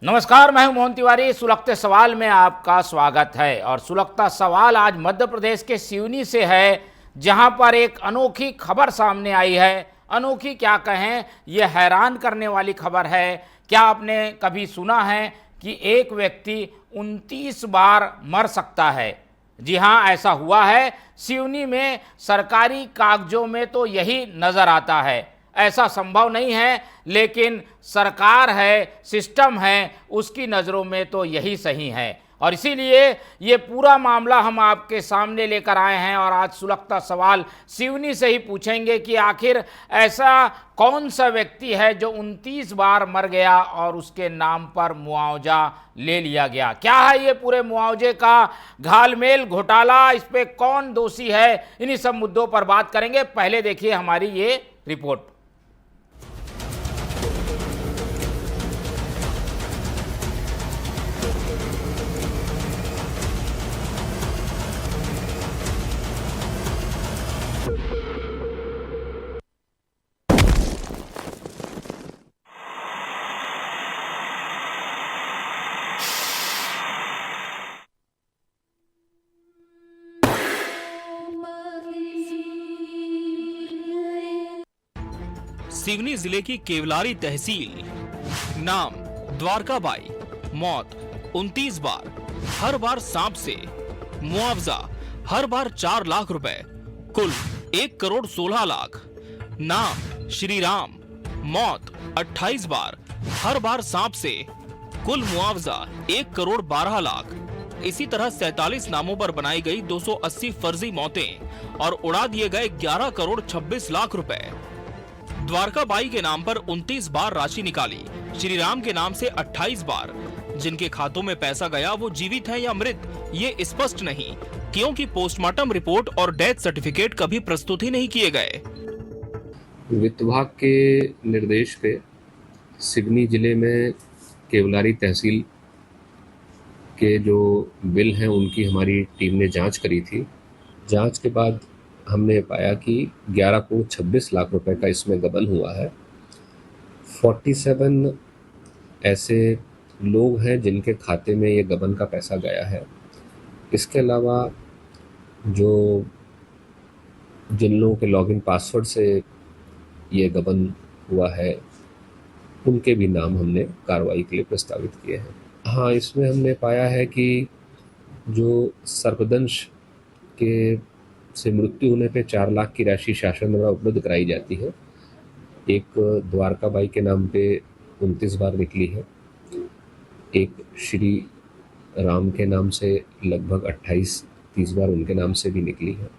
नमस्कार, मैं हूं मोहन तिवारी। सुलगते सवाल में आपका स्वागत है। और सुलगता सवाल आज मध्य प्रदेश के सिवनी से है, जहां पर एक अनोखी खबर सामने आई है। अनोखी क्या कहें, यह हैरान करने वाली खबर है। क्या आपने कभी सुना है कि एक व्यक्ति 29 बार मर सकता है? जी हाँ, ऐसा हुआ है। सिवनी में सरकारी कागजों में तो यही नज़र आता है। ऐसा संभव नहीं है, लेकिन सरकार है, सिस्टम है, उसकी नज़रों में तो यही सही है। और इसीलिए ये पूरा मामला हम आपके सामने लेकर आए हैं। और आज सुलगता सवाल सिवनी से ही पूछेंगे कि आखिर ऐसा कौन सा व्यक्ति है जो 29 बार मर गया और उसके नाम पर मुआवजा ले लिया गया। क्या है ये पूरे मुआवजे का घालमेल, घोटाला, इस पे कौन दोषी है, इन्हीं सब मुद्दों पर बात करेंगे। पहले देखिए हमारी ये रिपोर्ट। सिवनी जिले की केवलारी तहसील। नाम द्वारकाबाई। मौत 29 बार। हर बार सांप से। मुआवजा हर बार 4 लाख रुपए, कुल 1 करोड़ 16 लाख। नाम श्री राम। मौत 28 बार। हर बार सांप से। कुल मुआवजा 1 करोड़ 12 लाख। इसी तरह 47 नामों पर बनाई गई 280 फर्जी मौतें और उड़ा दिए गए 11 करोड़ 26 लाख रुपए। द्वारकाबाई के नाम पर 29 बार राशि निकाली, श्री राम के नाम से 28 बार। जिनके खातों में पैसा गया वो जीवित हैं या मृत, ये स्पष्ट नहीं, क्योंकि पोस्टमार्टम रिपोर्ट और डेथ सर्टिफिकेट कभी प्रस्तुत ही नहीं किए गए। वित्त विभाग के निर्देश पे सिवनी जिले में केवलारी तहसील के जो बिल हैं उनकी हमारी टीम ने जांच करी थी। जांच के बाद हमने पाया कि 11 करोड़ 26 लाख रुपए का इसमें गबन हुआ है। 47 ऐसे लोग हैं जिनके खाते में ये गबन का पैसा गया है। इसके अलावा जिन लोगों के लॉगिन पासवर्ड से ये गबन हुआ है उनके भी नाम हमने कार्रवाई के लिए प्रस्तावित किए हैं। हाँ, इसमें हमने पाया है कि जो सर्पदंश के से मृत्यु होने पे 4 लाख की राशि शासन द्वारा उपलब्ध कराई जाती है, एक द्वारकाबाई के नाम पे 29 बार निकली है। एक श्री राम के नाम से लगभग 28-30 बार उनके नाम से भी निकली है।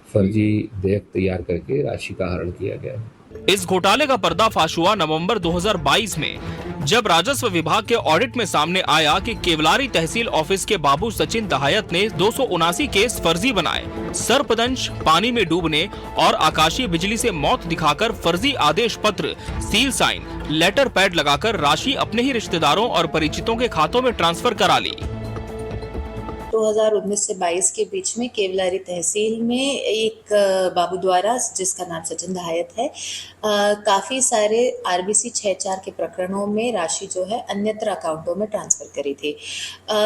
फर्जी देयक तैयार करके राशि का हरण किया गया है। इस घोटाले का पर्दाफाश हुआ नवंबर 2022 में, जब राजस्व विभाग के ऑडिट में सामने आया कि केवलारी तहसील ऑफिस के बाबू सचिन दहायत ने 279 केस फर्जी बनाए। सर्पदंश, पानी में डूबने और आकाशीय बिजली से मौत दिखाकर फर्जी आदेश पत्र, सील साइन, लेटर पैड लगाकर राशि अपने ही रिश्तेदारों और परिचितों के खातों में ट्रांसफर करा ली। 2019 से 22 के बीच में केवलारी तहसील में एक बाबू द्वारा, जिसका नाम सचिन दहायत है, काफ़ी सारे RBC 6-4 के प्रकरणों में राशि जो है अन्यत्र अकाउंटों में ट्रांसफ़र करी थी।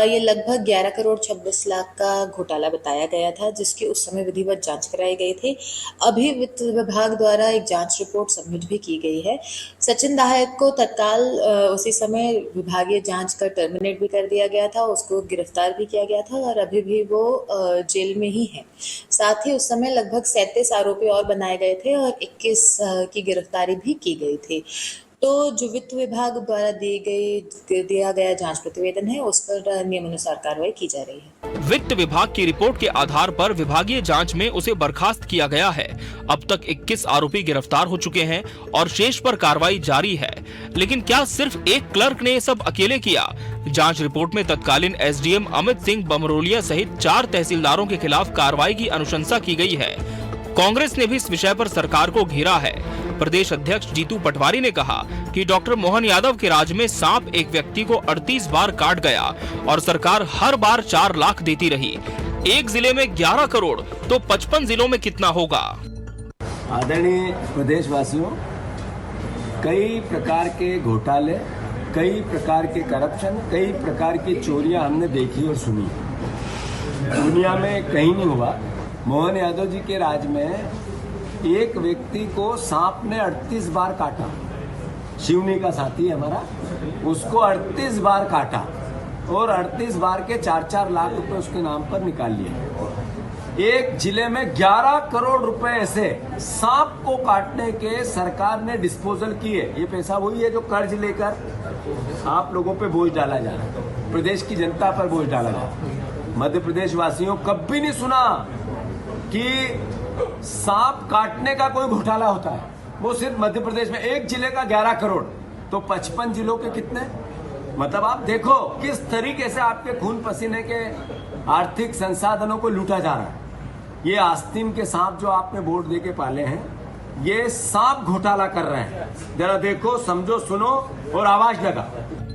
ये लगभग 11 करोड़ 26 लाख का घोटाला बताया गया था, जिसकी उस समय विधिवत जांच कराई गई थी। अभी वित्त विभाग द्वारा एक जांच रिपोर्ट सबमिट भी की गई है। सचिन दहायत को तत्काल उसी समय विभागीय जांच कर टर्मिनेट भी कर दिया गया था, उसको गिरफ्तार भी किया गया था और अभी भी वो जेल में ही है। साथ ही उस समय लगभग 37 आरोपी और बनाए गए थे और 21 की गिरफ्तारी भी की गई थी। तो जो वित्त विभाग द्वारा दिया गया जांच प्रतिवेदन है, उस पर नियमानुसार कार्रवाई की जा रही है। वित्त विभाग की रिपोर्ट के आधार पर विभागीय जांच में उसे बर्खास्त किया गया है। अब तक 21 आरोपी गिरफ्तार हो चुके हैं और शेष पर कार्रवाई जारी है। लेकिन क्या सिर्फ एक क्लर्क ने ये सब अकेले किया? जांच रिपोर्ट में तत्कालीन SDM अमित सिंह बमरोलिया सहित 4 तहसीलदारों के खिलाफ कार्रवाई की अनुशंसा की गई है। कांग्रेस ने भी इस विषय पर सरकार को घेरा है। प्रदेश अध्यक्ष जीतू पटवारी ने कहा कि डॉक्टर मोहन यादव के राज में सांप एक व्यक्ति को 38 बार काट गया और सरकार हर बार 4 लाख देती रही। एक जिले में 11 करोड़ तो 55 जिलों में कितना होगा? आदरणीय प्रदेशवासियों, कई प्रकार के घोटाले कई प्रकार के करप्शन, कई प्रकार की चोरियां हमने देखी और सुनी। दुनिया में कहीं नहीं हुआ। मोहन यादव जी के राज में एक व्यक्ति को सांप ने 38 बार काटा। शिवनी का साथी है हमारा, उसको 38 बार काटा और 38 बार के 4-4 लाख रुपए उसके नाम पर निकाल लिए। एक जिले में 11 करोड़ रुपए ऐसे सांप को काटने के सरकार ने डिस्पोजल किए। ये पैसा वही है जो कर्ज लेकर आप लोगों पे बोझ डाला जा रहा है, प्रदेश की जनता पर बोझ डाला जा रहा है। मध्य प्रदेश वासियों कभी नहीं सुना कि सांप काटने का कोई घोटाला होता है। वो सिर्फ मध्य प्रदेश में एक जिले का 11 करोड़, तो 55 जिलों के कितने? मतलब आप देखो किस तरीके से आपके खून पसीने के आर्थिक संसाधनों को लूटा जा रहा है। ये आस्तीन के सांप जो आपने वोट दे के पाले हैं, ये सांप घोटाला कर रहे हैं। जरा देखो, समझो, सुनो और आवाज लगा।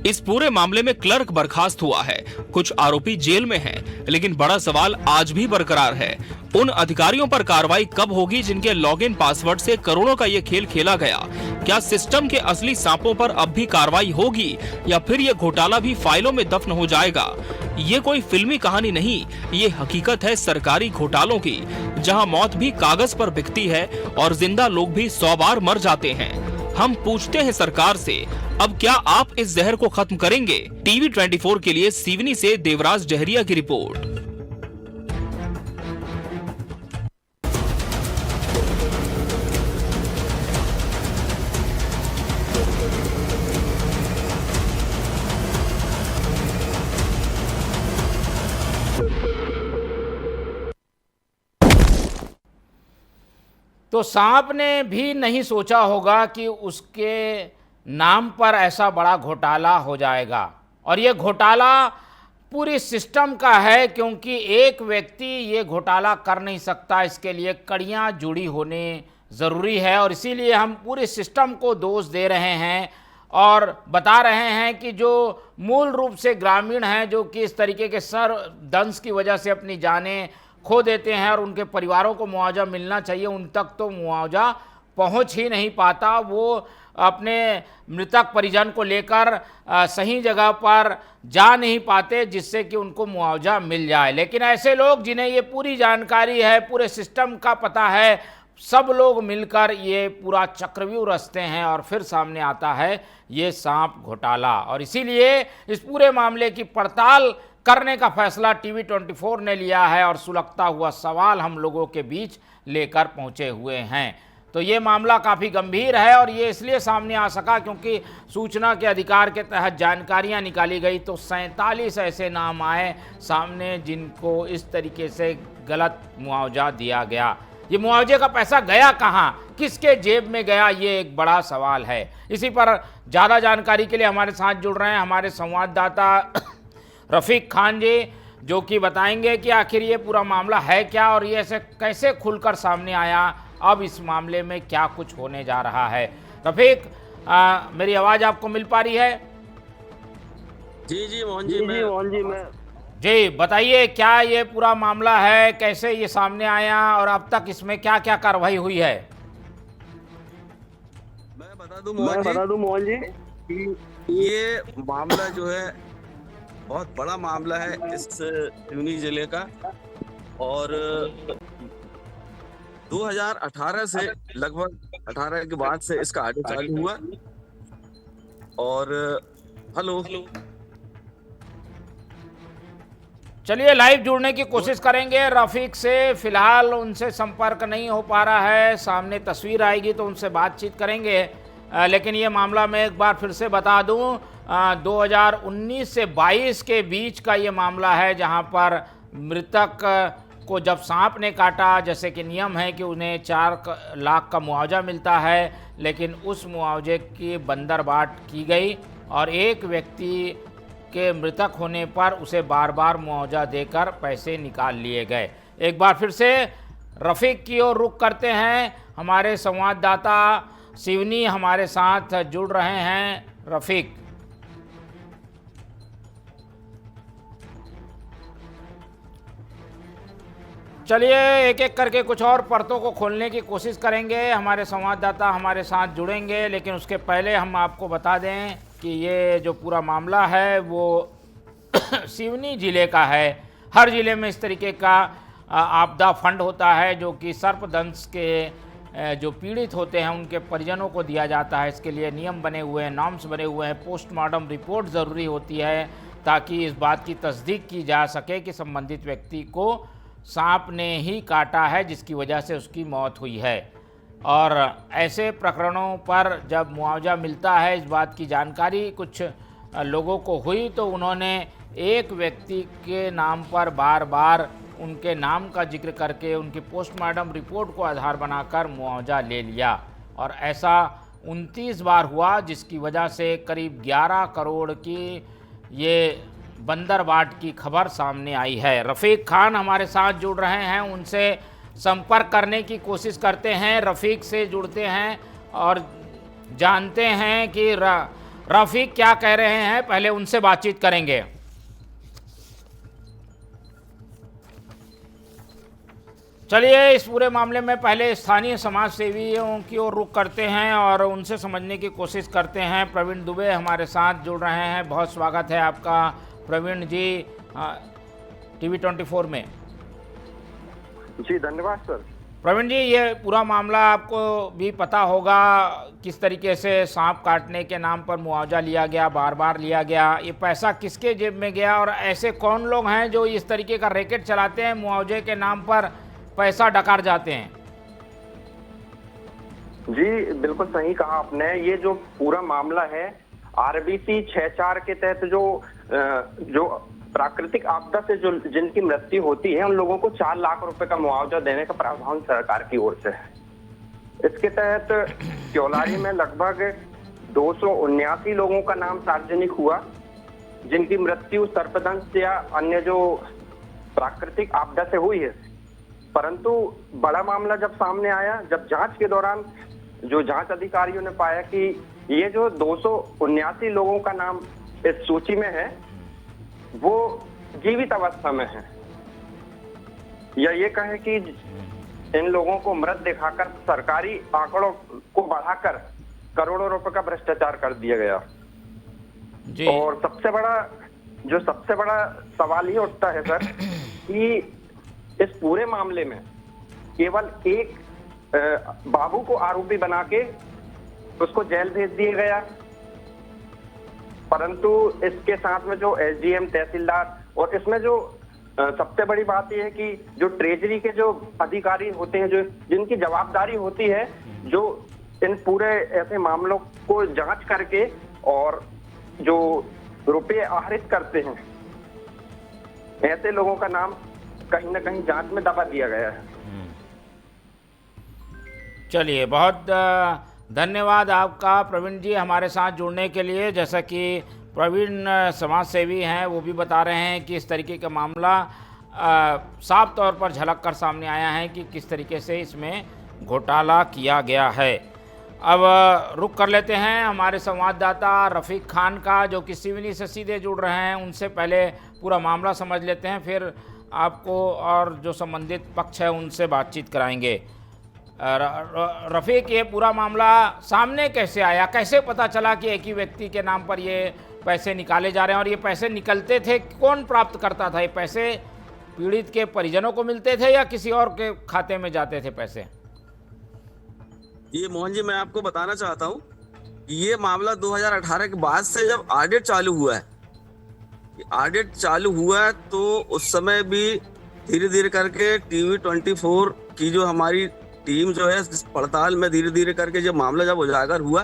इस पूरे मामले में क्लर्क बर्खास्त हुआ है, कुछ आरोपी जेल में हैं, लेकिन बड़ा सवाल आज भी बरकरार है, उन अधिकारियों पर कार्रवाई कब होगी जिनके लॉगिन पासवर्ड से करोड़ों का ये खेल खेला गया? क्या सिस्टम के असली सांपों पर अब भी कार्रवाई होगी या फिर ये घोटाला भी फाइलों में दफन हो जाएगा? ये कोई फिल्मी कहानी नहीं, ये हकीकत है सरकारी घोटालों की, जहां मौत भी कागज पर बिकती है और जिंदा लोग भी 100 बार मर जाते हैं। हम पूछते हैं सरकार से, अब क्या आप इस जहर को खत्म करेंगे? टीवी 24 के लिए सिवनी से देवराज जहरिया की रिपोर्ट। तो सांप ने भी नहीं सोचा होगा कि उसके नाम पर ऐसा बड़ा घोटाला हो जाएगा, और ये घोटाला पूरी सिस्टम का है, क्योंकि एक व्यक्ति ये घोटाला कर नहीं सकता, इसके लिए कड़ियाँ जुड़ी होने ज़रूरी है। और इसीलिए हम पूरे सिस्टम को दोष दे रहे हैं और बता रहे हैं कि जो मूल रूप से ग्रामीण हैं, जो कि इस तरीके के सर दंश की वजह से अपनी जानें खो देते हैं और उनके परिवारों को मुआवजा मिलना चाहिए, उन तक तो मुआवजा पहुंच ही नहीं पाता। वो अपने मृतक परिजन को लेकर सही जगह पर जा नहीं पाते जिससे कि उनको मुआवजा मिल जाए। लेकिन ऐसे लोग जिन्हें ये पूरी जानकारी है, पूरे सिस्टम का पता है, सब लोग मिलकर ये पूरा चक्रव्यूह रचते हैं और फिर सामने आता है ये सांप घोटाला। और इसीलिए इस पूरे मामले की पड़ताल करने का फैसला टीवी 24 ने लिया है और सुलगता हुआ सवाल हम लोगों के बीच लेकर पहुंचे हुए हैं। तो ये मामला काफ़ी गंभीर है और ये इसलिए सामने आ सका क्योंकि सूचना के अधिकार के तहत जानकारियां निकाली गई तो 47 ऐसे नाम आए सामने जिनको इस तरीके से गलत मुआवजा दिया गया। ये मुआवजे का पैसा गया कहाँ, किसके जेब में गया, ये एक बड़ा सवाल है। इसी पर ज़्यादा जानकारी के लिए हमारे साथ जुड़ रहे हैं हमारे संवाददाता रफीक खान जी, जो कि बताएंगे कि आखिर ये पूरा मामला है क्या और ये ऐसे कैसे खुलकर सामने आया, अब इस मामले में क्या कुछ होने जा रहा है। रफीक, मेरी आवाज़ आपको मिल पा रही है? जी मोहन जी, मैं जी बताइए, क्या ये पूरा मामला है, कैसे ये सामने आया और अब तक इसमें क्या क्या कार्रवाई हुई है? मैं बता दूं मोहन जी कि ये मामला जो है बहुत बड़ा मामला है इस सिवनी जिले का, और 2018 से लगभग 18 के बाद से इसका ऑडिट चालू हुआ। और हेलो, चलिए लाइव जुड़ने की कोशिश करेंगे रफीक से। फिलहाल उनसे संपर्क नहीं हो पा रहा है, सामने तस्वीर आएगी तो उनसे बातचीत करेंगे। लेकिन ये मामला मैं एक बार फिर से बता दूं, 2019 से 22 के बीच का ये मामला है, जहां पर मृतक को जब सांप ने काटा, जैसे कि नियम है कि उन्हें 4 लाख का मुआवजा मिलता है, लेकिन उस मुआवजे की बंदरबाट की गई और एक व्यक्ति के मृतक होने पर उसे बार बार मुआवजा देकर पैसे निकाल लिए गए। एक बार फिर से रफीक की ओर रुख करते हैं, हमारे संवाददाता सिवनी हमारे साथ जुड़ रहे हैं। रफीक, चलिए एक एक करके कुछ और परतों को खोलने की कोशिश करेंगे, हमारे संवाददाता हमारे साथ जुड़ेंगे, लेकिन उसके पहले हम आपको बता दें कि ये जो पूरा मामला है वो सिवनी जिले का है। हर जिले में इस तरीके का आपदा फंड होता है जो कि सर्पदंश के जो पीड़ित होते हैं उनके परिजनों को दिया जाता है। इसके लिए नियम बने हुए हैं, नॉर्म्स बने हुए हैं, पोस्टमार्टम रिपोर्ट ज़रूरी होती है ताकि इस बात की तस्दीक की जा सके कि संबंधित व्यक्ति को सांप ने ही काटा है जिसकी वजह से उसकी मौत हुई है। और ऐसे प्रकरणों पर जब मुआवजा मिलता है, इस बात की जानकारी कुछ लोगों को हुई तो उन्होंने एक व्यक्ति के नाम पर बार बार उनके नाम का जिक्र करके उनकी पोस्टमार्टम रिपोर्ट को आधार बनाकर मुआवजा ले लिया। और ऐसा 29 बार हुआ जिसकी वजह से करीब 11 करोड़ की ये बंदरबाट की खबर सामने आई है। रफ़ीक खान हमारे साथ जुड़ रहे हैं, उनसे संपर्क करने की कोशिश करते हैं। रफ़ीक से जुड़ते हैं और जानते हैं कि रफ़ीक क्या कह रहे हैं, पहले उनसे बातचीत करेंगे। चलिए इस पूरे मामले में पहले स्थानीय समाज सेवियों की ओर रुख करते हैं और उनसे समझने की कोशिश करते हैं। प्रवीण दुबे हमारे साथ जुड़ रहे हैं, बहुत स्वागत है आपका प्रवीण जी टीवी 24 में। जी धन्यवाद सर। प्रवीण जी, ये पूरा मामला आपको भी पता होगा, किस तरीके से सांप काटने के नाम पर मुआवजा लिया गया, बार बार लिया गया। ये पैसा किसके जेब में गया और ऐसे कौन लोग हैं जो इस तरीके का रैकेट चलाते हैं, मुआवजे के नाम पर पैसा डकार जाते हैं? जी बिल्कुल सही कहा आपने। ये जो पूरा मामला है आरबीसी 64 के तहत जो प्राकृतिक आपदा से जो जिनकी मृत्यु होती है उन लोगों को 4 लाख रुपए का मुआवजा देने का प्रावधान सरकार की ओर से है। इसके तहत क्योलारी में लगभग 279 लोगों का नाम सार्वजनिक हुआ जिनकी मृत्यु सर्पदंश या अन्य जो प्राकृतिक आपदा से हुई है। परंतु बड़ा मामला जब सामने आया, जब जांच के दौरान जो जांच अधिकारियों ने पाया कि ये जो 279 लोगों का नाम इस सूची में है वो जीवित अवस्था में है, या ये कहें कि इन लोगों को मृत दिखाकर सरकारी आंकड़ों को बढ़ाकर करोड़ों रुपए का भ्रष्टाचार कर दिया गया जी। और सबसे बड़ा सवाल ये उठता है सर कि इस पूरे मामले में केवल एक बाबू को आरोपी बना के उसको जेल भेज दिया गया, परंतु इसके साथ में जो एसडीएम, तहसीलदार और इसमें जो सबसे बड़ी बात यह है कि जो ट्रेजरी के जो अधिकारी होते हैं, जो जिनकी जवाबदारी होती है, जो इन पूरे ऐसे मामलों को जांच करके और जो रुपए आहरित करते हैं, ऐसे लोगों का नाम कहीं ना कहीं जांच में दबा दिया गया है। चलिए, बहुत धन्यवाद आपका प्रवीण जी हमारे साथ जुड़ने के लिए। जैसा कि प्रवीण समाज सेवी हैं, वो भी बता रहे हैं कि इस तरीके का मामला साफ तौर पर झलक कर सामने आया है कि किस तरीके से इसमें घोटाला किया गया है। अब रुक कर लेते हैं हमारे संवाददाता रफ़ीक खान का, जो कि सिवनी से सीधे जुड़ रहे हैं। उनसे पहले पूरा मामला समझ लेते हैं, फिर आपको और जो संबंधित पक्ष है उनसे बातचीत कराएंगे। रफ़ीक, ये पूरा मामला सामने कैसे आया, कैसे पता चला कि एक ही व्यक्ति के नाम पर ये पैसे निकाले जा रहे हैं? और ये पैसे निकलते थे, कौन प्राप्त करता था? ये पैसे पीड़ित के परिजनों को मिलते थे या किसी और के खाते में जाते थे पैसे? ये मोहन जी, मैं आपको बताना चाहता हूँ ये मामला 2018 के बाद से जब ऑडिट चालू हुआ है, तो उस समय भी धीरे धीरे करके टीवी 24 की जो हमारी टीम जो है पड़ताल में धीरे धीरे करके जब मामला जब उजागर हुआ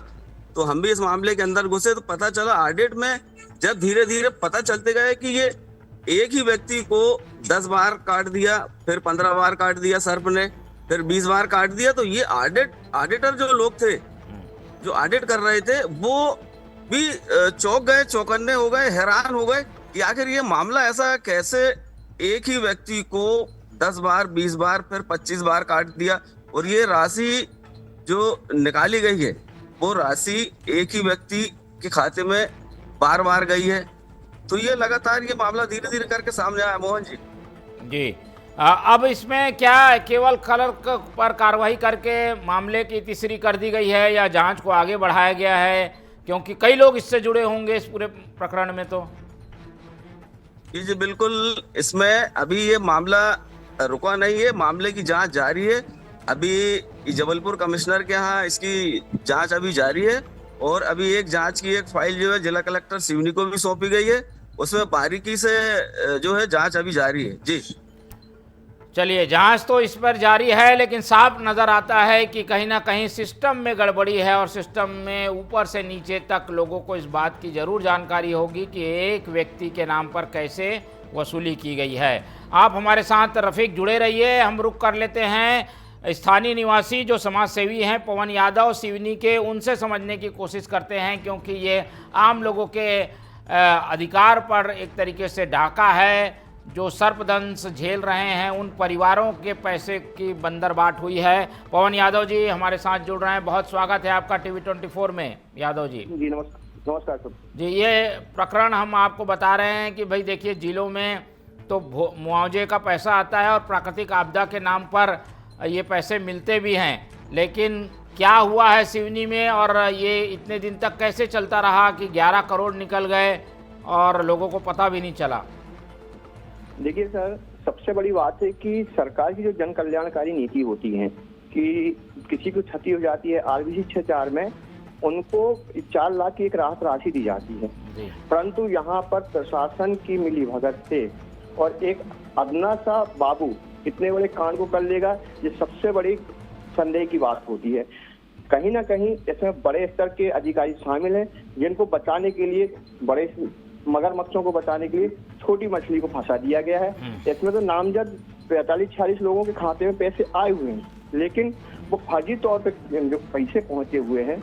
तो हम भी इस मामले के अंदर घुसे। तो पता चला ऑडिट में जब धीरे धीरे पता चलते गए कि ये एक ही व्यक्ति को 10 बार काट दिया, फिर 15 बार काट दिया सर्प ने, फिर 20 बार काट दिया। तो ये ऑडिटर जो लोग थे, जो ऑडिट कर रहे थे, वो भी चौंक गए, चौकन्ने हो गए, हैरान हो गए कि आखिर ये मामला ऐसा कैसे एक ही व्यक्ति को 10 बार, 20 बार, फिर 25 बार काट दिया। और ये राशि जो निकाली गई है वो राशि एक ही व्यक्ति के खाते में बार बार गई है। तो ये लगातार ये मामला धीरे धीरे करके सामने आया मोहन जी। जी, अब इसमें क्या केवल क्लर्क पर कार्रवाई करके मामले की तीसरी कर दी गई है या जांच को आगे बढ़ाया गया है? क्योंकि कई लोग इससे जुड़े होंगे इस पूरे प्रकरण में। तो जी बिल्कुल, इसमें अभी ये मामला रुका नहीं है, मामले की जांच जारी है। अभी जबलपुर कमिश्नर के यहाँ इसकी जांच अभी जारी है और अभी एक जांच की एक फाइल जो है जिला कलेक्टर सिवनी को भी सौंपी गई है, उसमें बारीकी से जो है जांच अभी जारी है। जी चलिए, जांच तो इस पर जारी है, लेकिन साफ नज़र आता है कि कहीं ना कहीं सिस्टम में गड़बड़ी है और सिस्टम में ऊपर से नीचे तक लोगों को इस बात की ज़रूर जानकारी होगी कि एक व्यक्ति के नाम पर कैसे वसूली की गई है। आप हमारे साथ रफ़ीक जुड़े रहिए। हम रुक कर लेते हैं स्थानीय निवासी जो समाज सेवी हैं पवन यादव सिवनी के, उनसे समझने की कोशिश करते हैं, क्योंकि ये आम लोगों के अधिकार पर एक तरीके से डाका है। जो सर्पदंश झेल रहे हैं उन परिवारों के पैसे की बंदरबाट हुई है। पवन यादव जी हमारे साथ जुड़ रहे हैं, बहुत स्वागत है आपका टीवी 24 में। यादव जी जी नमस्कार सर। जी, ये प्रकरण हम आपको बता रहे हैं कि भाई देखिए, जिलों में तो मुआवजे का पैसा आता है और प्राकृतिक आपदा के नाम पर ये पैसे मिलते भी हैं, लेकिन क्या हुआ है सिवनी में और ये इतने दिन तक कैसे चलता रहा कि 11 करोड़ निकल गए और लोगों को पता भी नहीं चला? देखिए सर, सबसे बड़ी बात है कि सरकार की जो जन कल्याणकारी नीति होती है कि किसी को क्षति हो जाती है आरबीसी 64 में, उनको 4 लाख की एक राहत राशि दी जाती है। परंतु यहाँ पर प्रशासन की मिलीभगत से और एक अदना सा बाबू इतने बड़े कांड को कर लेगा, ये सबसे बड़ी संदेह की बात होती है। कहीं ना कहीं इसमें बड़े स्तर के अधिकारी शामिल हैं, जिनको बचाने के लिए, बड़े मगरमच्छों को बचाने के लिए छोटी मछली को फंसा दिया गया है। इसमें तो नामजद 45-46 लोगों के खाते में पैसे आए हुए हैं, लेकिन वो फर्जी तौर पे जो पैसे पहुंचे हुए हैं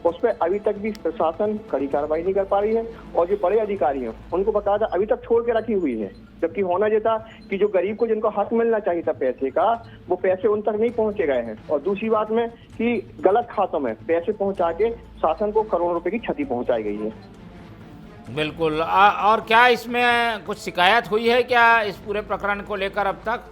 उस पर अभी तक भी प्रशासन कड़ी कार्रवाई नहीं कर पा रही है और जो बड़े अधिकारी हैं उनको बकायदा अभी तक छोड़ के रखी हुई है। जबकि होना ये था कि जो गरीब को जिनको हक मिलना चाहिए था पैसे का, वो पैसे उन तक नहीं पहुंचे गए हैं। और दूसरी बात में कि गलत खातों में पैसे पहुंचा के शासन को करोड़ों रुपए की क्षति पहुंचाई गई है। बिल्कुल। और क्या इसमें कुछ शिकायत हुई है क्या इस पूरे प्रकरण को लेकर अब तक?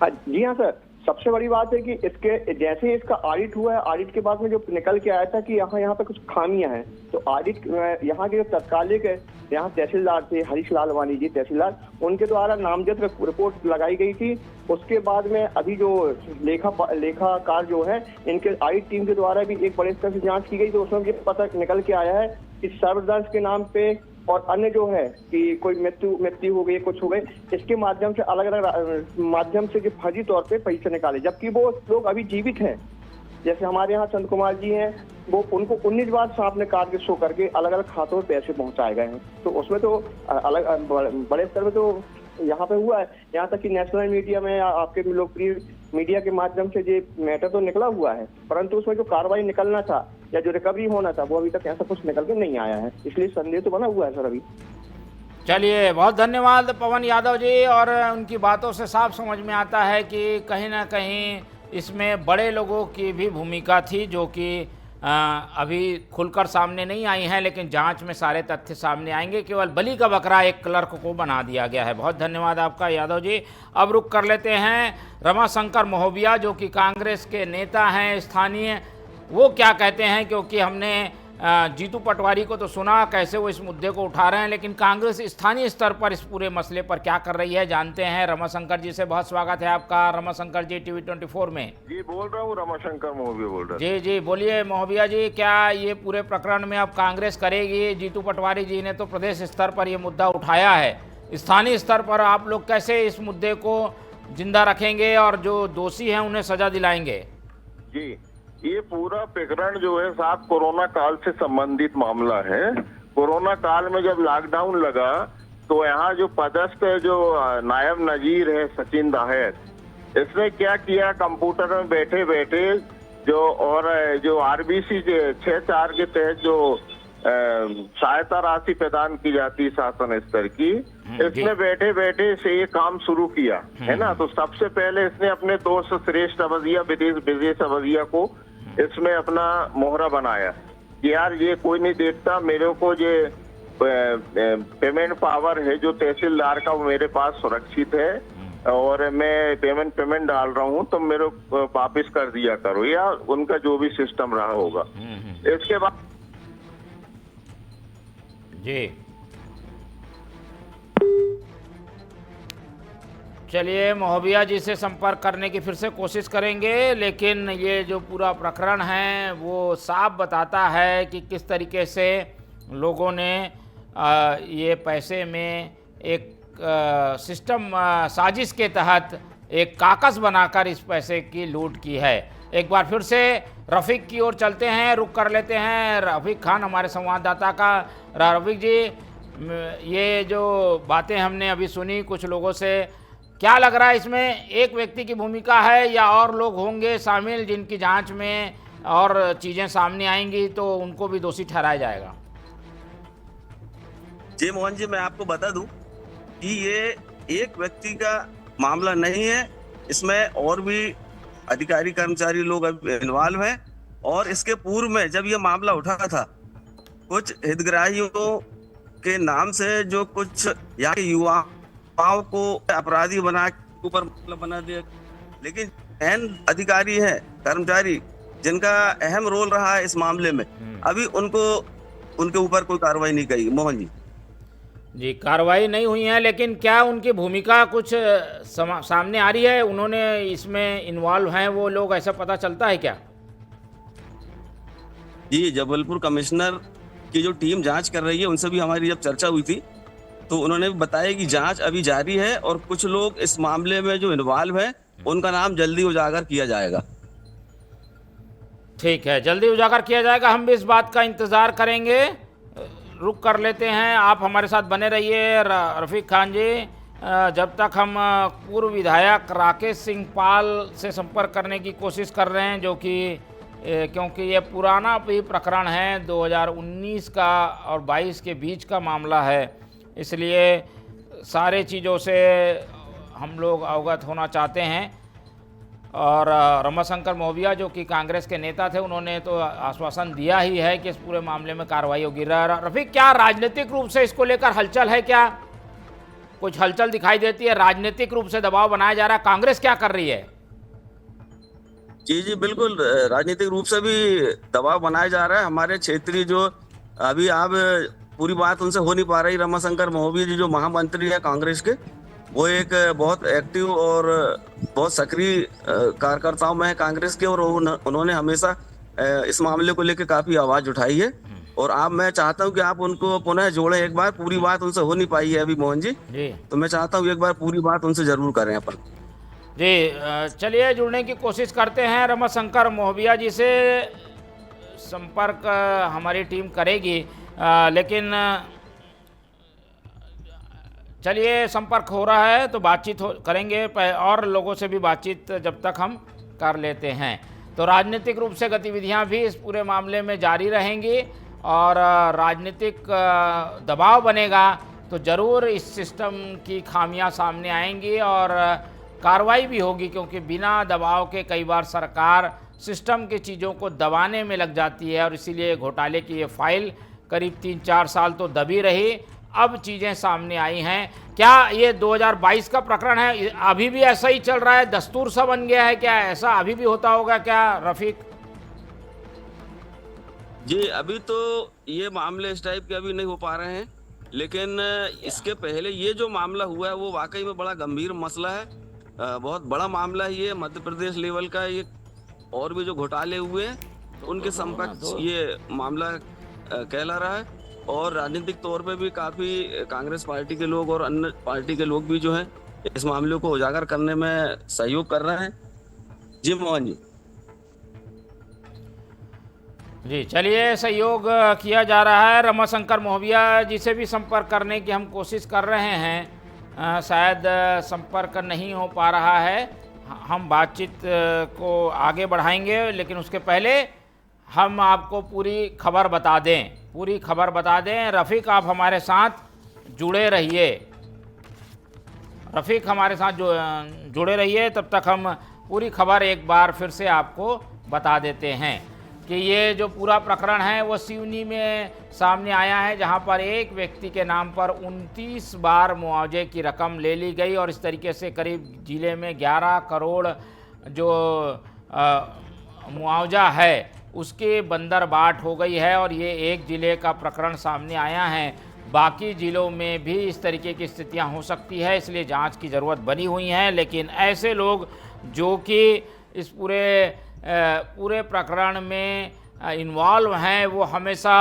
जी हाँ सर, सबसे बड़ी बात है कि इसके जैसे ही इसका ऑडिट हुआ है, ऑडिट के बाद में जो निकल के आया था कि यहाँ पे कुछ खामियां हैं, तो ऑडिट यहाँ के जो तत्कालिक यहाँ तहसीलदार थे हरीश लाल वानी जी तहसीलदार, उनके द्वारा नामजद रिपोर्ट लगाई गई थी। उसके बाद में अभी जो लेखाकार जो है, इनके ऑडिट टीम के द्वारा भी एक बड़े स्तर से जांच की गई, तो उसमें ये पता निकल के आया है कि सर्वदंश के नाम पे और अन्य जो है कि कोई मृत्यु हो गई, कुछ हो गए, इसके माध्यम से अलग अलग माध्यम से जो फर्जी तौर पे पैसे निकाले, जबकि वो लोग अभी जीवित हैं। जैसे हमारे यहाँ चंद कुमार जी हैं, वो उनको 19 बार सांप ने काट के शो करके अलग अलग खातों में पैसे पहुंचाए गए हैं। तो उसमें तो अलग बड़े स्तर में तो यहाँ पे हुआ है। यहाँ तक कि नेशनल मीडिया में, आपके भी लोकप्रिय मीडिया के माध्यम से ये मैटर तो निकला हुआ है, परंतु उसमें जो कार्रवाई निकलना था या जो रिकवरी होना था वो अभी तक ऐसा कुछ निकल के नहीं आया है। इसलिए संदेह तो बना हुआ है सर अभी। चलिए, बहुत धन्यवाद पवन यादव जी। और उनकी बातों से साफ समझ में आता है कि कहीं ना कहीं इसमें बड़े लोगों की भी भूमिका थी, जो कि अभी खुलकर सामने नहीं आई हैं, लेकिन जांच में सारे तथ्य सामने आएंगे। केवल बलि का बकरा एक क्लर्क को बना दिया गया है। बहुत धन्यवाद आपका यादव जी। अब रुक कर लेते हैं रमाशंकर महोबिया, जो कि कांग्रेस के नेता हैं स्थानीय, वो क्या कहते हैं, क्योंकि हमने जीतू पटवारी को तो सुना कैसे वो इस मुद्दे को उठा रहे हैं, लेकिन कांग्रेस स्थानीय स्तर पर इस पूरे मसले पर क्या कर रही है जानते हैं। रमाशंकर जी से बहुत स्वागत है आपका। रमाशंकर जी टीवी 24 में। जी बोल रहा हूँ, रमाशंकर महोबिया बोल रहा हूँ। जी जी बोलिए महोबिया जी, क्या ये पूरे प्रकरण में अब कांग्रेस करेगी? जीतू पटवारी जी ने तो प्रदेश स्तर पर ये मुद्दा उठाया है, स्थानीय स्तर पर आप लोग कैसे इस मुद्दे को जिंदा रखेंगे और जो दोषी हैं उन्हें सजा दिलाएंगे? जी, ये पूरा प्रकरण जो है साहब कोरोना काल से संबंधित मामला है। कोरोना काल में जब लॉकडाउन लगा तो यहाँ जो पदस्थ जो नायब नजीर है सचिन दाहिर, इसने क्या किया, कंप्यूटर में बैठे बैठे जो आरबीसी 64 के तहत जो सहायता राशि प्रदान की जाती है शासन स्तर की, इसने बैठे बैठे से ये काम शुरू किया है ना। तो सबसे पहले इसने अपने दोस्त श्रेष्ठ अवधिया विदेश अवधिया को इसमें अपना मोहरा बनाया कि यार ये कोई नहीं देखता, मेरे को ये पेमेंट पावर है जो तहसीलदार का वो मेरे पास सुरक्षित है और मैं पेमेंट डाल रहा हूँ, तो मेरे वापिस कर दिया करो, या उनका जो भी सिस्टम रहा होगा। इसके बाद जी, चलिए महोबिया जी से संपर्क करने की फिर से कोशिश करेंगे, लेकिन ये जो पूरा प्रकरण है वो साफ बताता है कि किस तरीके से लोगों ने ये पैसे में एक सिस्टम साजिश के तहत एक काकस बनाकर इस पैसे की लूट की है। एक बार फिर से रफ़ीक की ओर चलते हैं, रुक कर लेते हैं रफ़ीक खान हमारे संवाददाता का। रफ़ीक जी, ये जो बातें हमने अभी सुनी कुछ लोगों से, क्या लग रहा है इसमें एक व्यक्ति की भूमिका है या और लोग होंगे शामिल जिनकी जांच में और चीज़ें सामने आएंगी तो उनको भी दोषी ठहराया जाएगा? जी मोहन जी, मैं आपको बता दूं कि ये एक व्यक्ति का मामला नहीं है, इसमें और भी अधिकारी कर्मचारी लोग इन्वॉल्व हैं। और इसके पूर्व में जब ये मामला उठा था, कुछ हितग्राहियों के नाम से जो कुछ यहाँ के युवाओं को अपराधी बना के ऊपर मामला बना दिया, लेकिन एन अधिकारी हैं, कर्मचारी जिनका अहम रोल रहा है इस मामले में, अभी उनके ऊपर कोई कार्रवाई नहीं करी। मोहन जी, कार्रवाई नहीं हुई है, लेकिन क्या उनकी भूमिका कुछ सामने आ रही है? उन्होंने इसमें इन्वॉल्व हैं वो लोग, ऐसा पता चलता है क्या? जी, जबलपुर कमिश्नर की जो टीम जांच कर रही है उनसे भी हमारी जब चर्चा हुई थी तो उन्होंने बताया कि जांच अभी जारी है और कुछ लोग इस मामले में जो इन्वॉल्व है उनका नाम जल्दी उजागर किया जाएगा। ठीक है, जल्दी उजागर किया जाएगा, हम भी इस बात का इंतज़ार करेंगे। रुक कर लेते हैं, आप हमारे साथ बने रहिए रफ़ीक खान जी। जब तक हम पूर्व विधायक राकेश सिंह पाल से संपर्क करने की कोशिश कर रहे हैं, जो कि क्योंकि ये पुराना भी प्रकरण है, 2019 का और 22 के बीच का मामला है, इसलिए सारे चीज़ों से हम लोग अवगत होना चाहते हैं। और रमाशंकर महोबिया जो कि कांग्रेस के नेता थे, उन्होंने तो आश्वासन दिया ही है कि इस पूरे मामले में कार्रवाई होगी। रफ़ीक, क्या राजनीतिक रूप से इसको लेकर हलचल है? क्या कुछ हलचल दिखाई देती है? राजनीतिक रूप से दबाव बनाया जा रहा है, कांग्रेस क्या कर रही है? जी, बिल्कुल, राजनीतिक रूप से भी दबाव बनाया जा रहा है। हमारे क्षेत्रीय जो अभी आप पूरी बात उनसे हो नहीं पा रही, रमाशंकर महोबिया जी जो महामंत्री है कांग्रेस के, वो एक बहुत एक्टिव और बहुत सक्रिय कार्यकर्ताओं में है कांग्रेस के, और उन्होंने हमेशा इस मामले को लेकर काफी आवाज उठाई है। और आप, मैं चाहता हूं कि आप उनको पुनः जोड़ें एक बार, पूरी बात उनसे हो नहीं पाई है अभी मोहन जी, तो मैं चाहता हूं एक बार पूरी बात उनसे जरूर करें अपन। जी, चलिए जुड़ने की कोशिश करते हैं, रमाशंकर महोबिया जी से संपर्क हमारी टीम करेगी, लेकिन चलिए संपर्क हो रहा है तो बातचीत करेंगे, और लोगों से भी बातचीत जब तक हम कर लेते हैं। तो राजनीतिक रूप से गतिविधियां भी इस पूरे मामले में जारी रहेंगी, और राजनीतिक दबाव बनेगा तो ज़रूर इस सिस्टम की खामियां सामने आएंगी और कार्रवाई भी होगी, क्योंकि बिना दबाव के कई बार सरकार सिस्टम की चीज़ों को दबाने में लग जाती है, और इसीलिए घोटाले की ये फाइल करीब 3-4 साल तो दबी रही। अब चीज़ें सामने आई हैं। क्या ये 2022 का प्रकरण है, अभी भी ऐसा ही चल रहा है, दस्तूर सा बन गया है क्या? ऐसा अभी भी होता होगा क्या रफ़ीक? जी, अभी तो ये मामले इस टाइप के अभी नहीं हो पा रहे हैं, लेकिन इसके पहले ये जो मामला हुआ है वो वाकई में बड़ा गंभीर मसला है, बहुत बड़ा मामला है ये, मध्य प्रदेश लेवल का। ये और भी जो घोटाले हुए हैं उनके समकक्ष ये मामला कहला रहा है, और राजनीतिक तौर पे भी काफी कांग्रेस पार्टी के लोग और अन्य पार्टी के लोग भी जो हैं इस मामले को उजागर करने में सहयोग कर रहे हैं। जी मोहन जी। जी, चलिए, सहयोग किया जा रहा है। रमाशंकर महोबिया जी से भी संपर्क करने की हम कोशिश कर रहे हैं, शायद संपर्क नहीं हो पा रहा है। हम बातचीत को आगे बढ़ाएंगे, लेकिन उसके पहले हम आपको पूरी खबर बता दें। रफ़ीक, आप हमारे साथ जुड़े रहिए। रफ़ीक हमारे साथ जुड़े रहिए, तब तक हम पूरी खबर एक बार फिर से आपको बता देते हैं कि ये जो पूरा प्रकरण है वो सिवनी में सामने आया है, जहां पर एक व्यक्ति के नाम पर 29 बार मुआवजे की रकम ले ली गई, और इस तरीके से करीब जिले में 11 करोड़ जो मुआवजा है उसके बंदरबाट हो गई है। और ये एक ज़िले का प्रकरण सामने आया है। बाकी ज़िलों में भी इस तरीके की स्थितियां हो सकती है, इसलिए जांच की ज़रूरत बनी हुई है। लेकिन ऐसे लोग जो कि इस पूरे प्रकरण में इन्वॉल्व हैं वो हमेशा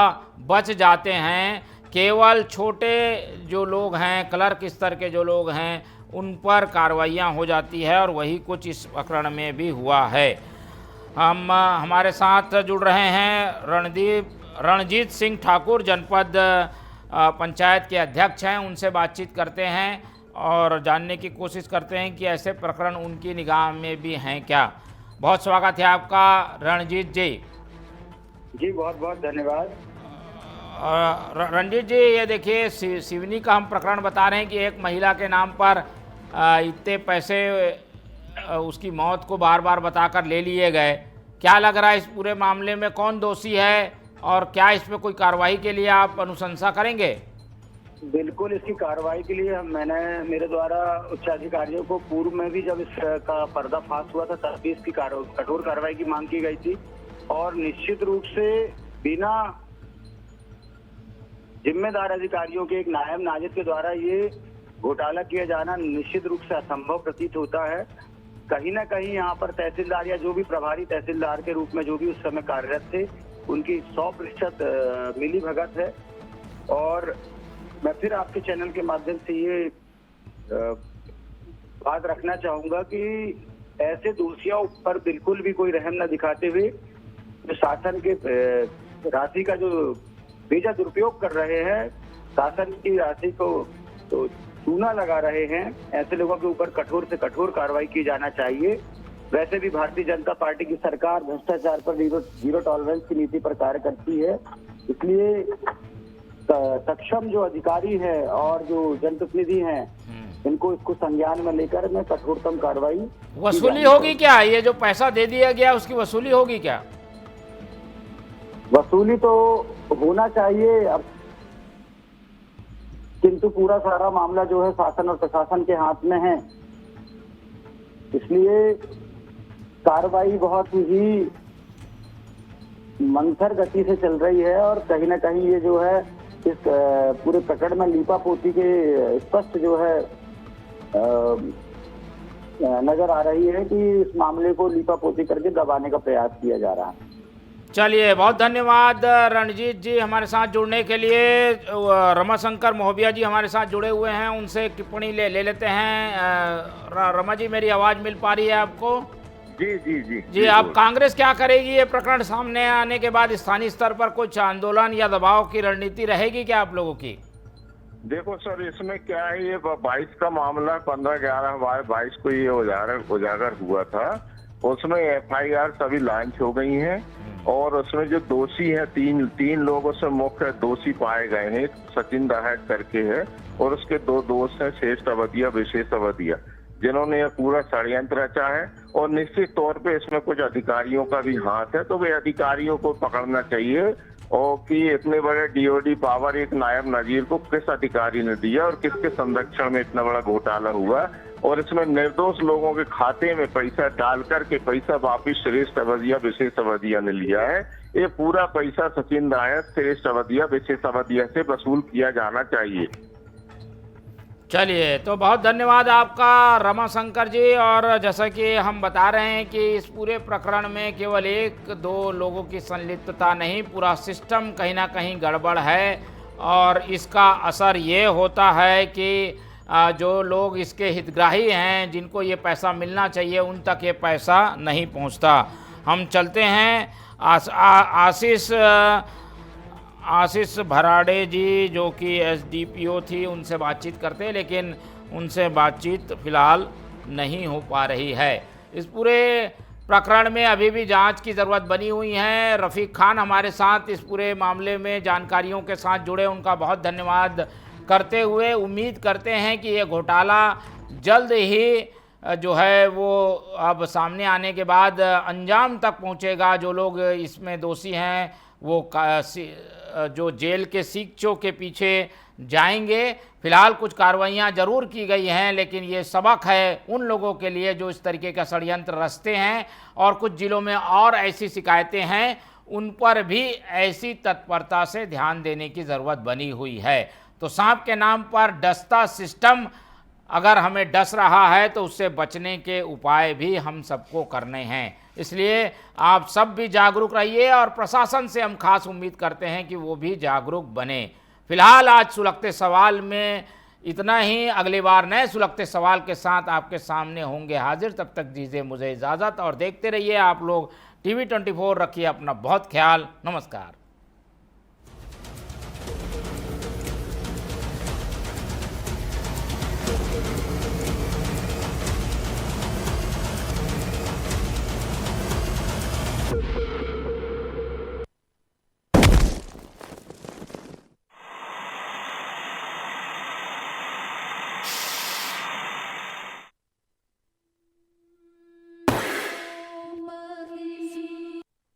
बच जाते हैं। केवल छोटे जो लोग हैं, क्लर्क स्तर के जो लोग हैं, उन पर कार्रवाइयाँ हो जाती है और वही कुछ इस प्रकरण में भी हुआ है। हमारे साथ जुड़ रहे हैं रणजीत सिंह ठाकुर, जनपद पंचायत के अध्यक्ष हैं। उनसे बातचीत करते हैं और जानने की कोशिश करते हैं कि ऐसे प्रकरण उनकी निगाह में भी हैं क्या। बहुत स्वागत है आपका रणजीत जी। जी बहुत बहुत धन्यवाद। रणजीत जी, ये देखिए सिवनी का हम प्रकरण बता रहे हैं कि एक महिला के नाम पर इतने पैसे उसकी मौत को बार बार बताकर ले लिए गए। क्या लग रहा है इस पूरे मामले में कौन दोषी है और क्या इस पर कोई कार्रवाई के लिए आप अनुशंसा करेंगे? बिल्कुल, इसकी कार्रवाई के लिए मेरे द्वारा उच्चाधिकारियों को पूर्व में भी जब इसका पर्दाफाश हुआ था तब भी इसकी कठोर कार्रवाई की मांग की गई थी। और निश्चित रूप से बिना जिम्मेदार अधिकारियों के एक नायब नाजिर के द्वारा ये घोटाला किया जाना निश्चित रूप से असंभव प्रतीत होता है। कहीं ना कहीं यहाँ पर तहसीलदार या जो भी प्रभारी तहसीलदार के रूप में जो भी उस समय कार्यरत थे, उनकी 100% मिली भगत है। और मैं फिर आपके चैनल के माध्यम से ये बात रखना चाहूंगा कि ऐसे दोषियों पर बिल्कुल भी कोई रहम न दिखाते हुए जो शासन के राशि का जो बेजा दुरुपयोग कर रहे हैं, शासन की राशि को तो चूना लगा रहे हैं, ऐसे लोगों के ऊपर कठोर से कठोर कार्रवाई की जाना चाहिए। वैसे भी भारतीय जनता पार्टी की सरकार भ्रष्टाचार पर जीरो टॉलरेंस की नीति पर कार्य करती है, इसलिए सक्षम जो अधिकारी है और जो जनप्रतिनिधि हैं, इनको इसको संज्ञान में लेकर मैं कठोरतम कार्रवाई। वसूली होगी क्या? ये जो पैसा दे दिया गया उसकी वसूली होगी क्या? वसूली तो होना चाहिए अब, किंतु पूरा सारा मामला जो है शासन और प्रशासन के हाथ में है, इसलिए कार्रवाई बहुत ही मंथर गति से चल रही है। और कहीं ना कहीं ये जो है इस पूरे प्रकरण में लीपापोती के स्पष्ट जो है नजर आ रही है कि इस मामले को लीपापोती करके दबाने का प्रयास किया जा रहा है। चलिए, बहुत धन्यवाद रणजीत जी हमारे साथ जुड़ने के लिए। रमाशंकर मोहबिया जी हमारे साथ जुड़े हुए हैं, उनसे टिप्पणी ले लेते हैं। रमा जी, मेरी आवाज़ मिल पा रही है आपको? जी जी जी जी, अब कांग्रेस क्या करेगी? ये प्रकरण सामने आने के बाद स्थानीय स्तर पर कुछ आंदोलन या दबाव की रणनीति रहेगी क्या आप लोगों की? देखो सर, इसमें क्या है, ये 22 का मामला 15/11/22 को ये उजागर हुआ था। उसमें FIR सभी लॉन्च हो गई हैं और उसमें जो दोषी है तीन लोग उसमें मुख्य दोषी पाए गए हैं। एक सचिन दहाड़ करके है और उसके 2 दोस्त हैं, श्रेष्ठ अवधिया, विशेष अवधिया, जिन्होंने यह पूरा षड्यंत्र रचा है। और निश्चित तौर पे इसमें कुछ अधिकारियों का भी हाथ है, तो वे अधिकारियों को पकड़ना चाहिए। और कि इतने बड़े DOD पावर एक नायब नजीर को किस अधिकारी ने दिया और किसके संरक्षण में इतना बड़ा घोटाला हुआ, और इसमें निर्दोष लोगों के खाते में पैसा डाल करके पैसा वापिस श्रेष्ठ अवधिया, विशेष अवधिया ने लिया है। ये पूरा पैसा सचिन दायक, श्रेष्ठ अवधिया, विशेष अवधिया से वसूल किया जाना चाहिए। चलिए, तो बहुत धन्यवाद आपका रमाशंकर जी। और जैसा कि हम बता रहे हैं कि इस पूरे प्रकरण में केवल 1-2 लोगों की संलिप्तता नहीं, पूरा सिस्टम कहीं ना कहीं गड़बड़ है। और इसका असर ये होता है कि जो लोग इसके हितग्राही हैं, जिनको ये पैसा मिलना चाहिए, उन तक ये पैसा नहीं पहुंचता। हम चलते हैं आशीष भराड़े जी, जो कि SDPO थी, उनसे बातचीत करते हैं, लेकिन उनसे बातचीत फिलहाल नहीं हो पा रही है। इस पूरे प्रकरण में अभी भी जांच की ज़रूरत बनी हुई है। रफ़ीक खान हमारे साथ इस पूरे मामले में जानकारियों के साथ जुड़े, उनका बहुत धन्यवाद करते हुए उम्मीद करते हैं कि ये घोटाला जल्द ही जो है वो अब सामने आने के बाद अंजाम तक पहुंचेगा। जो लोग इसमें दोषी हैं वो जो जेल के सीखचों के पीछे जाएंगे। फिलहाल कुछ कार्रवाइयाँ जरूर की गई हैं, लेकिन ये सबक है उन लोगों के लिए जो इस तरीके का षड्यंत्र रचते हैं। और कुछ जिलों में और ऐसी शिकायतें हैं, उन पर भी ऐसी तत्परता से ध्यान देने की ज़रूरत बनी हुई है। तो सांप के नाम पर डसता सिस्टम अगर हमें डस रहा है तो उससे बचने के उपाय भी हम सबको करने हैं। इसलिए आप सब भी जागरूक रहिए और प्रशासन से हम खास उम्मीद करते हैं कि वो भी जागरूक बने। फिलहाल आज सुलगते सवाल में इतना ही। अगली बार नए सुलगते सवाल के साथ आपके सामने होंगे हाजिर। तब तक दीजिए मुझे इजाज़त और देखते रहिए आप लोग TV 24। रखिए अपना बहुत ख्याल। नमस्कार।